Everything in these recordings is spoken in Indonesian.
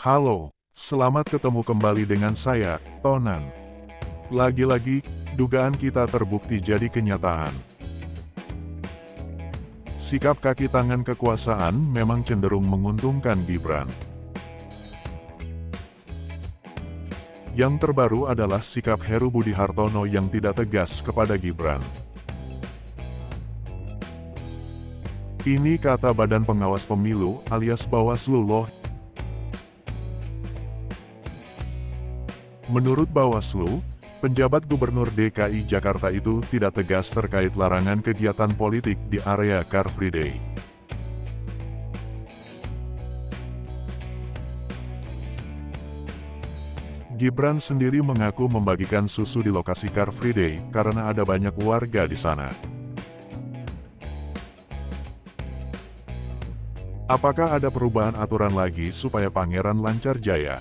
Halo, selamat ketemu kembali dengan saya, Tonan. Lagi-lagi, dugaan kita terbukti jadi kenyataan. Sikap kaki tangan kekuasaan memang cenderung menguntungkan Gibran. Yang terbaru adalah sikap Heru Budi Hartono yang tidak tegas kepada Gibran. Ini kata Badan Pengawas Pemilu alias Bawaslu loh. Menurut Bawaslu, penjabat Gubernur DKI Jakarta itu tidak tegas terkait larangan kegiatan politik di area Car Free Day. Gibran sendiri mengaku membagikan susu di lokasi Car Free Day karena ada banyak warga di sana. Apakah ada perubahan aturan lagi supaya Pangeran lancar jaya?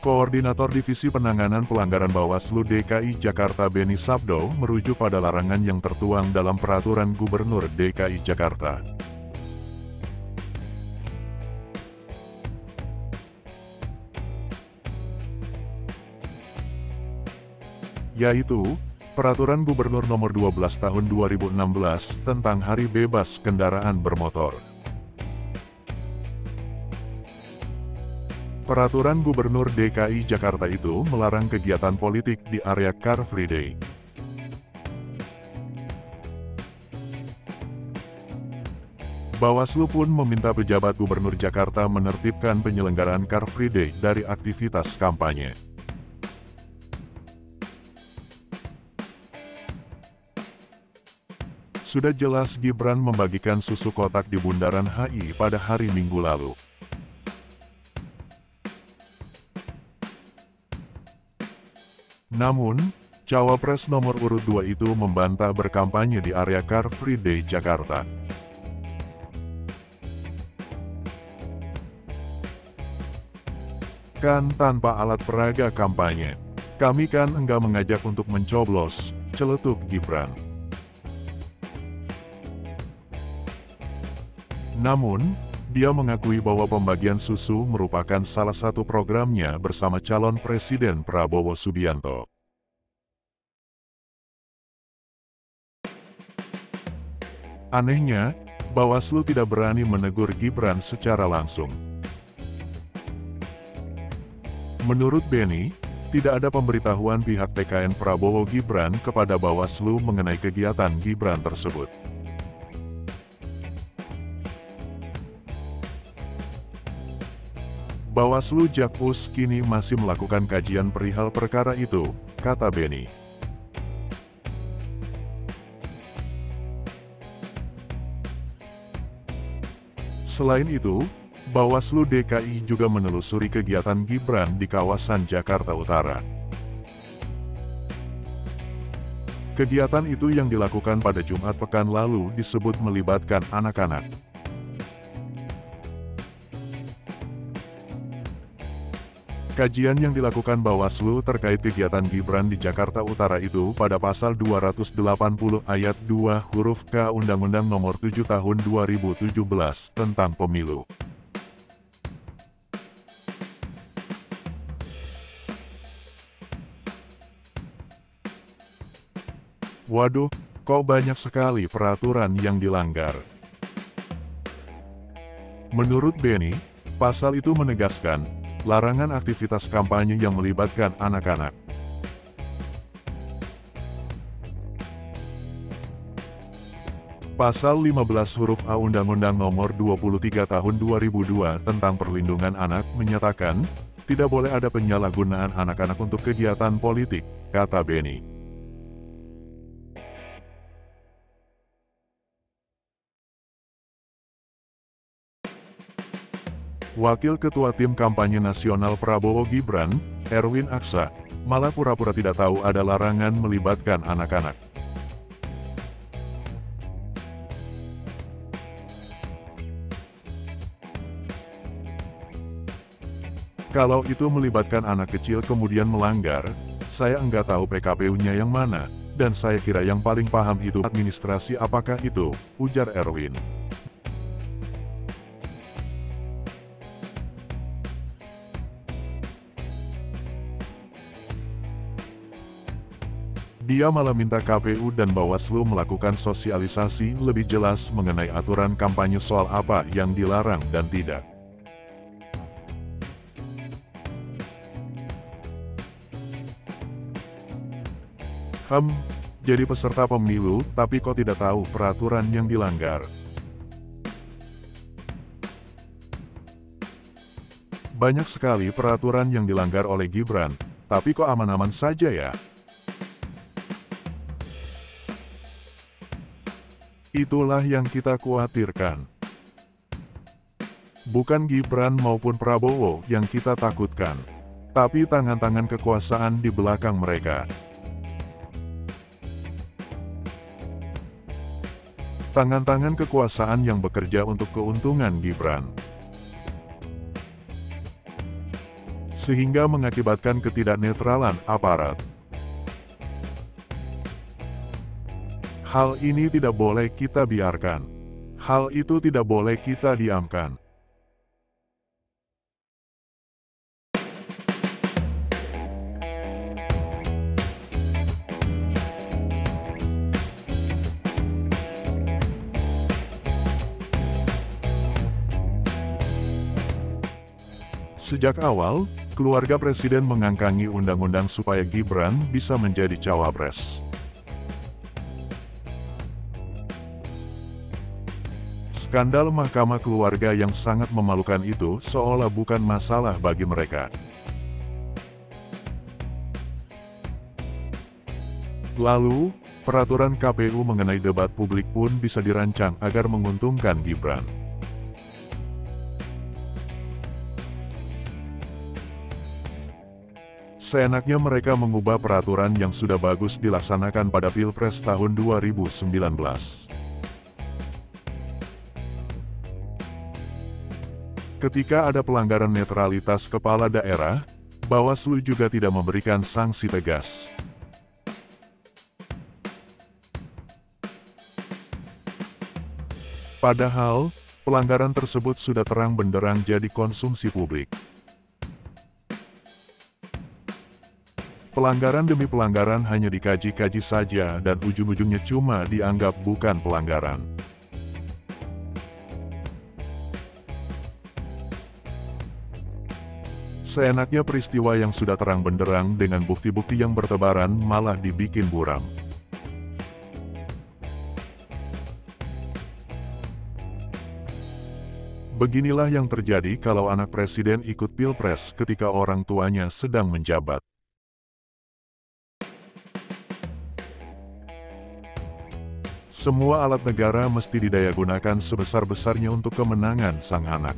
Koordinator Divisi Penanganan Pelanggaran Bawaslu DKI Jakarta Beni Sabdo merujuk pada larangan yang tertuang dalam Peraturan Gubernur DKI Jakarta. Yaitu, Peraturan Gubernur Nomor 12 Tahun 2016 tentang Hari Bebas Kendaraan Bermotor. Peraturan Gubernur DKI Jakarta itu melarang kegiatan politik di area Car Free Day. Bawaslu pun meminta pejabat Gubernur Jakarta menertibkan penyelenggaraan Car Free Day dari aktivitas kampanye. Sudah jelas Gibran membagikan susu kotak di Bundaran HI pada hari Minggu lalu. Namun, Cawapres nomor urut 2 itu membantah berkampanye di area Car Free Day Jakarta. Kan tanpa alat peraga kampanye. Kami kan enggak mengajak untuk mencoblos, celetuk Gibran. Namun, dia mengakui bahwa pembagian susu merupakan salah satu programnya bersama calon Presiden Prabowo Subianto. Anehnya, Bawaslu tidak berani menegur Gibran secara langsung. Menurut Beni, tidak ada pemberitahuan pihak TKN Prabowo Gibran kepada Bawaslu mengenai kegiatan Gibran tersebut. Bawaslu Jakpus kini masih melakukan kajian perihal perkara itu, kata Beni. Selain itu, Bawaslu DKI juga menelusuri kegiatan Gibran di kawasan Jakarta Utara. Kegiatan itu yang dilakukan pada Jumat pekan lalu disebut melibatkan anak-anak. Kajian yang dilakukan Bawaslu terkait kegiatan Gibran di Jakarta Utara itu pada pasal 280 ayat 2 huruf K Undang-Undang Nomor 7 Tahun 2017 tentang Pemilu. Waduh, kok banyak sekali peraturan yang dilanggar. Menurut Beni, pasal itu menegaskan larangan aktivitas kampanye yang melibatkan anak-anak. Pasal 15 huruf A Undang-Undang Nomor 23 Tahun 2002 tentang Perlindungan Anak menyatakan, tidak boleh ada penyalahgunaan anak-anak untuk kegiatan politik, kata Beni. Wakil Ketua Tim Kampanye Nasional Prabowo Gibran, Erwin Aksa, malah pura-pura tidak tahu ada larangan melibatkan anak-anak. Kalau itu melibatkan anak kecil kemudian melanggar, saya enggak tahu PKPU-nya yang mana, dan saya kira yang paling paham itu administrasi apakah itu, ujar Erwin. Dia malah minta KPU dan Bawaslu melakukan sosialisasi lebih jelas mengenai aturan kampanye soal apa yang dilarang dan tidak. Jadi peserta pemilu, tapi kok tidak tahu peraturan yang dilanggar. Banyak sekali peraturan yang dilanggar oleh Gibran, tapi kok aman-aman saja ya? Itulah yang kita khawatirkan. Bukan Gibran maupun Prabowo yang kita takutkan, tapi tangan-tangan kekuasaan di belakang mereka. Tangan-tangan kekuasaan yang bekerja untuk keuntungan Gibran. Sehingga mengakibatkan ketidaknetralan aparat. Hal ini tidak boleh kita biarkan. Hal itu tidak boleh kita diamkan. Sejak awal, keluarga presiden mengangkangi undang-undang supaya Gibran bisa menjadi cawapres. Skandal Mahkamah Keluarga yang sangat memalukan itu seolah bukan masalah bagi mereka. Lalu, peraturan KPU mengenai debat publik pun bisa dirancang agar menguntungkan Gibran. Seenaknya mereka mengubah peraturan yang sudah bagus dilaksanakan pada Pilpres tahun 2019. Ketika ada pelanggaran netralitas kepala daerah, Bawaslu juga tidak memberikan sanksi tegas. Padahal, pelanggaran tersebut sudah terang benderang jadi konsumsi publik. Pelanggaran demi pelanggaran hanya dikaji-kaji saja dan ujung-ujungnya cuma dianggap bukan pelanggaran. Seenaknya peristiwa yang sudah terang benderang dengan bukti-bukti yang bertebaran malah dibikin buram. Beginilah yang terjadi kalau anak presiden ikut pilpres ketika orang tuanya sedang menjabat. Semua alat negara mesti didayagunakan sebesar-besarnya untuk kemenangan sang anak.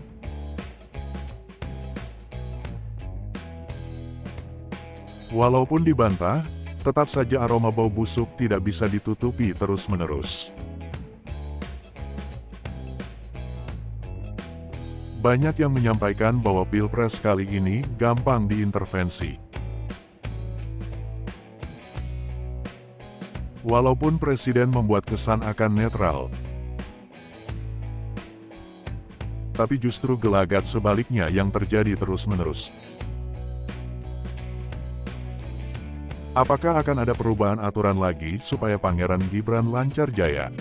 Walaupun dibantah, tetap saja aroma bau busuk tidak bisa ditutupi terus-menerus. Banyak yang menyampaikan bahwa pilpres kali ini gampang diintervensi. Walaupun presiden membuat kesan akan netral, tapi justru gelagat sebaliknya yang terjadi terus-menerus. Apakah akan ada perubahan aturan lagi supaya Pangeran Gibran lancar jaya?